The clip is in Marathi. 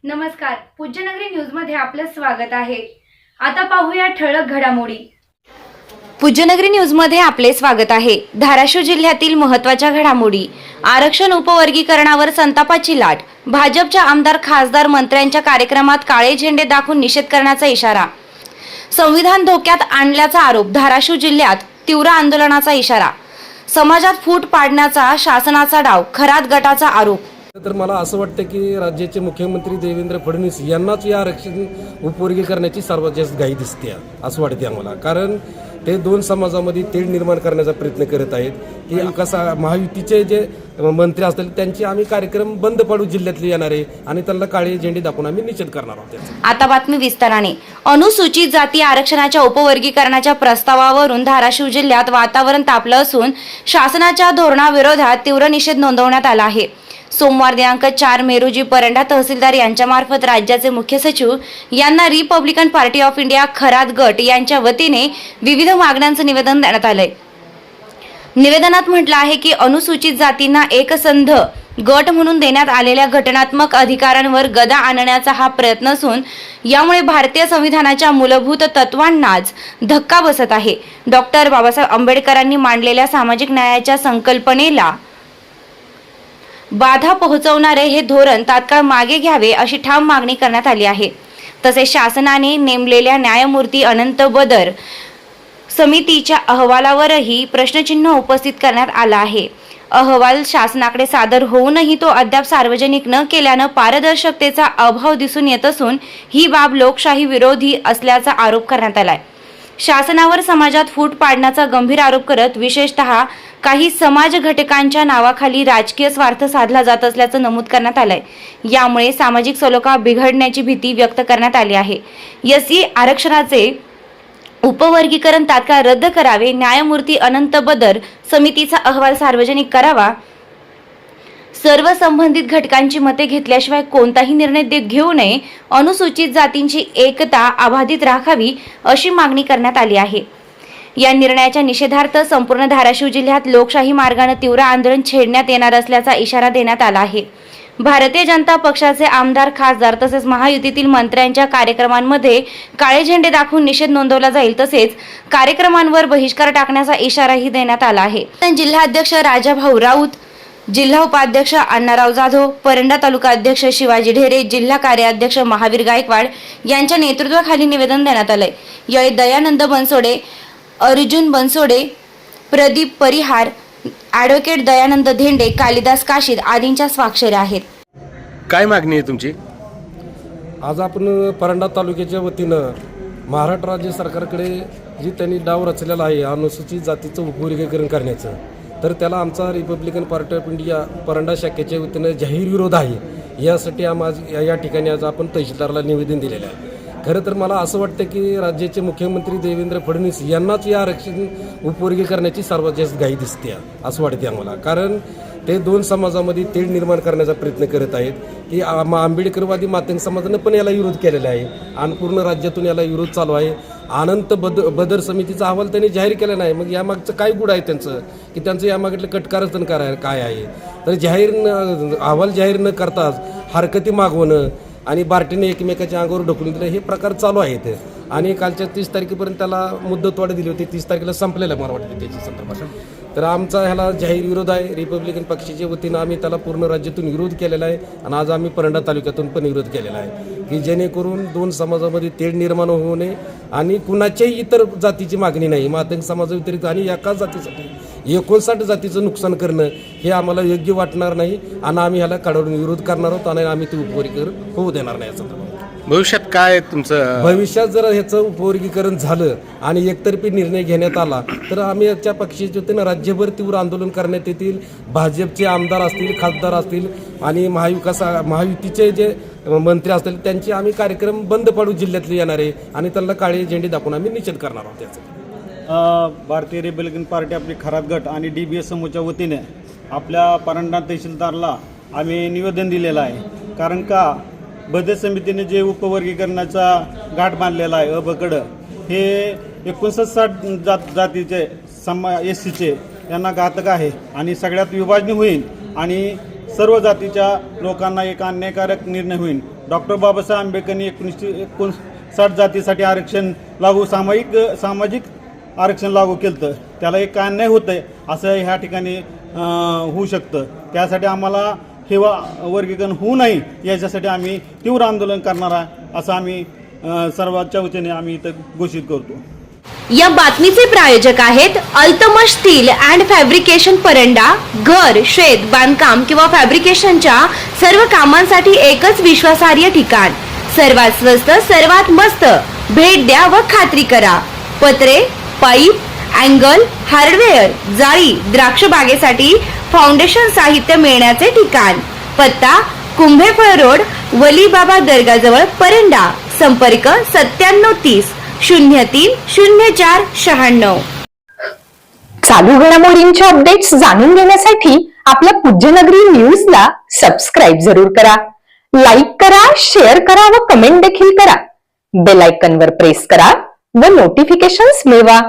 नमस्कार, पूज्यनगरी न्यूजमध्ये आपलं स्वागत आहे। आता पाहूया ठळक घडामोडी। पूज्यनगरी न्यूजमध्ये आपले स्वागत आहे। धाराशिव जिल्ह्यातील महत्त्वाच्या घडामोडी। आरक्षण उपवर्गीकरणावर संतापाची लाट। भाजपच्या आमदार, खासदार, मंत्र्यांच्या कार्यक्रमात काळे झेंडे दाखवून निषेध करण्याचा इशारा। संविधान धोक्यात आणल्याचा आरोप। धाराशिव जिल्ह्यात तीव्र आंदोलनाचा इशारा। समाजात फूट पाडण्याचा शासनाचा डाव। खरात गटाचा आरोप। तर मला असं वाटतं की राज्याचे मुख्यमंत्री देवेंद्र फडणवीस यांनाच या आरक्षण उपवर्गीकरणाची सर्वात जास्त घाई दिसते असं वाटते आम्हाला। कारण ते दोन समाजामध्ये तेढ निर्माण करण्याचा प्रयत्न करत आहेत की कसा महायुतीचे जे मंत्री असतील त्यांचे आम्ही कार्यक्रम बंद पाडू जिल्ह्यातले येणारे आणि त्यांना काळे झेंडे दाखवून आम्ही निषेध करणार आहोत। आता बातमी विस्ताराने। अनुसूचित जाती आरक्षणाच्या उपवर्गीकरणाच्या प्रस्तावावरून धाराशिव जिल्ह्यात वातावरण तापलं असून शासनाच्या धोरणाविरोधात तीव्र निषेध नोंदवण्यात आला आहे। सोमवार दिनांक 4 मे रोजी परंडा तहसीलदार यांच्यामार्फत राज्याचे मुख्य सचिव यांना Republican party of India Kharat गट यांच्या वतीने विविध मागण्यांचं निवेदन देण्यात आलंय। निवेदनात म्हटलं आहे की अनुसूचित जातींना एकसंध गट म्हणून देण्यात आलेल्या घटनात्मक अधिकारांवर गदा आणण्याचा हा प्रयत्न असून यामुळे भारतीय संविधानाच्या मूलभूत तत्वांनाच धक्का बसत आहे। डॉक्टर बाबासाहेब आंबेडकरांनी मांडलेल्या सामाजिक न्यायाच्या संकल्पनेला बाधा पोहोचवणारे हे धोरण तात्काळ मागे घ्यावे अशी ठाम मागणी करण्यात आली आहे। तसेच शासनाने नेमलेल्या न्यायमूर्ती अनंत बदर समितीच्या अहवालावरही प्रश्नचिन्ह उपस्थित करण्यात आला आहे। अहवाल शासनाकडे सादर होऊनही तो अद्याप सार्वजनिक न केल्यानं पारदर्शकतेचा अभाव दिसून येत असून ही बाब लोकशाही विरोधी असल्याचा आरोप करण्यात आलाय। शासनावर समाजात फूट पाडण्याचा गंभीर आरोप करत विशेषतः काही समाज घटकांच्या नावाखाली राजकीय स्वार्थ साधला जात असल्याचं नमूद करण्यात आलंय। यामुळे सामाजिक सलोखा बिघडण्याची भीती व्यक्त करण्यात आली आहे। एससी आरक्षणाचे उपवर्गीकरण तात्काळ रद्द करावे, न्यायमूर्ती अनंत बदर समितीचा अहवाल सार्वजनिक करावा, सर्व संबंधित घटकांची मते घेतल्याशिवाय कोणताही निर्णय घेऊ नये, अनुसूचित जातींची एकता अबाधित राखावी अशी मागणी करण्यात आली आहे। या निर्णयाच्या निषेधार्थ संपूर्ण धाराशिव जिल्ह्यात लोकशाही मार्गाने तीव्र आंदोलन छेडण्यात येणार असल्याचा इशारा देण्यात आला आहे। भारतीय जनता पक्षाचे आमदार, खासदार तसेच महायुतीतील मंत्र्यांच्या कार्यक्रमांमध्ये काळे झेंडे दाखवून निषेध नोंदवला जाईल। तसेच कार्यक्रमांवर बहिष्कार टाकण्याचा इशाराही देण्यात आला आहे। जिल्हाध्यक्ष राजाभाऊ राऊत, जिल्हा उपाध्यक्ष अण्णाराव जाधव, परंडा तालुका अध्यक्ष शिवाजी ढेरे, जिल्हा कार्याध्यक्ष महावीर गायकवाड यांच्या नेतृत्वाखाली निवेदन देण्यात आलंय। यावेळी दयानंद बनसोडे, अर्जुन बनसोडे, प्रदीप परिहार, ॲडव्होकेट दयानंद धेंडे, कालिदास काशीद आदींच्या स्वाक्षऱ्या आहेत। काय मागणी आहे तुमची? आज आपण परंडा तालुक्याच्या वतीनं महाराष्ट्र राज्य सरकारकडे जी त्यांनी डाव रचलेला आहे अनुसूचित जातीचं उपवर्गीकरण करण्याचं, तर त्याला आमचा Republican party of India Paranda शाखेच्या वतीनं जाहीर विरोध आहे। यासाठी आज या ठिकाणी आज आपण तहसीलदारला निवेदन दिलेलं आहे। खरं तर मला असं वाटतं की राज्याचे मुख्यमंत्री देवेंद्र फडणवीस यांनाच या आरक्षण उपवर्गीकरणाची सर्वात जास्त घाई दिसते असं वाटते आम्हाला। कारण ते दोन समाजामध्ये तेढ निर्माण करण्याचा प्रयत्न करत आहेत की आंबेडकरवादी मातंग समाजानं पण याला विरोध केलेला आहे आणि पूर्ण राज्यातून याला विरोध चालू आहे। अनंत बदर समितीचा अहवाल त्यांनी जाहीर केला नाही, मग यामागचं काय गुड आहे त्यांचं की त्यांचं यामागलं कटकारस्थान काय आहे? तर अहवाल जाहीर न करताच हरकती मागवणं आणि बार्टीने एकमेकाच्या अंगावर ढकलून दिलं हे प्रकार चालू आहेत। आणि कालच्या 30 तारखेपर्यंत त्याला मुदतवाढ दिली होती, 30 तारखेला संपलेलं मला वाटतं त्याची संदर्भात। तर आमचा ह्याला जाहीर विरोध आहे। रिपब्लिकन पक्षाच्या वतीनं आम्ही त्याला पूर्ण राज्यातून विरोध केलेला आहे आणि आज आम्ही परंडा तालुक्यातून पण विरोध केलेला आहे की जेणेकरून दोन समाजामध्ये तेढ निर्माण होऊ नये आणि कुणाच्याही इतर जातीची मागणी नाही, मातंग समाजाव्यतिरिक्त आणि एकाच जातीसाठी 59 जातीचं नुकसान करणं हे आम्हाला योग्य वाटणार नाही आणि आम्ही ह्याला कडवून विरोध करणार आहोत आणि आम्ही ते उपवर्गीकरण होऊ देणार नाही याचा। भविष्यात काय तुमचं? भविष्यात जर ह्याचं उपवर्गीकरण झालं आणि एकतर्फी निर्णय घेण्यात आला तर आम्ही याच्या पक्षाच्या वतीनं राज्यभर तीव्र आंदोलन करण्यात येतील। भाजपचे आमदार असतील, खासदार असतील आणि महायुतीचे जे मंत्री असतील त्यांचे आम्ही कार्यक्रम बंद पाडू जिल्ह्यातले येणारे आणि त्यांना काळे झेंडे दाखवून आम्ही निषेध करणार आहोत याचा। भारतीय रिपब्लिकन पार्टी आपली खरात गट आणि DBS समूहच्या वतीने आपल्या परंडा तहसीलदारला आम्ही निवेदन दिलेलं आहे। कारण का बदर समितीने जे उपवर्गीकरणाचा घाट बांधलेला आहे अबकडं, हे 59 जातीचे SCचे यांना घातक आहे आणि सगळ्यात विभाजनी होईल आणि सर्व जातीच्या लोकांना एक अन्यायकारक निर्णय होईल. डॉक्टर बाबासाहेब आंबेडकरांनी 1959 जातीसाठी आरक्षण लागू सामाजिक आरक्षण लागू केलं तर त्याला एक अन्याय होतं आहे असं ह्या ठिकाणी होऊ शकतं. त्यासाठी आम्हाला हे वर्गीकरण होऊ नये याच्यासाठी आम्ही तीव्र आंदोलन करणार आहे असं आम्ही सर्वांच्या वतीने आम्ही इथं घोषित करतो. या बातमीचे प्रायोजक आहेत Altamash steel and fabrication Paranda. घर, शेत, बांधकाम किंवा फॅब्रिकेशनच्या सर्व कामांसाठी एकच विश्वासार्ह ठिकाण. सर्वात स्वस्त, सर्वात मस्त. भेट द्या व खात्री करा. पत्रे, पाईप, अँगल, हार्डवेअर, जाळी, द्राक्ष बागेसाठी फाउंडेशन साहित्य मिळण्याचे ठिकाण. पत्ता कुंभेफळ रोड, वलीबाबा दर्गाजवळ, परंडा. संपर्क 9730 03 04 96. चालू घडामोडींचे अपडेट्स जाणून घेण्यासाठी आपल्या पूज्यनगरी न्यूजला सबस्क्राईब जरूर करा. लाईक करा, शेअर करा व कमेंट देखील करा. बेल आयकॉनवर प्रेस करा व नोटिफिकेशन्स मिळवा.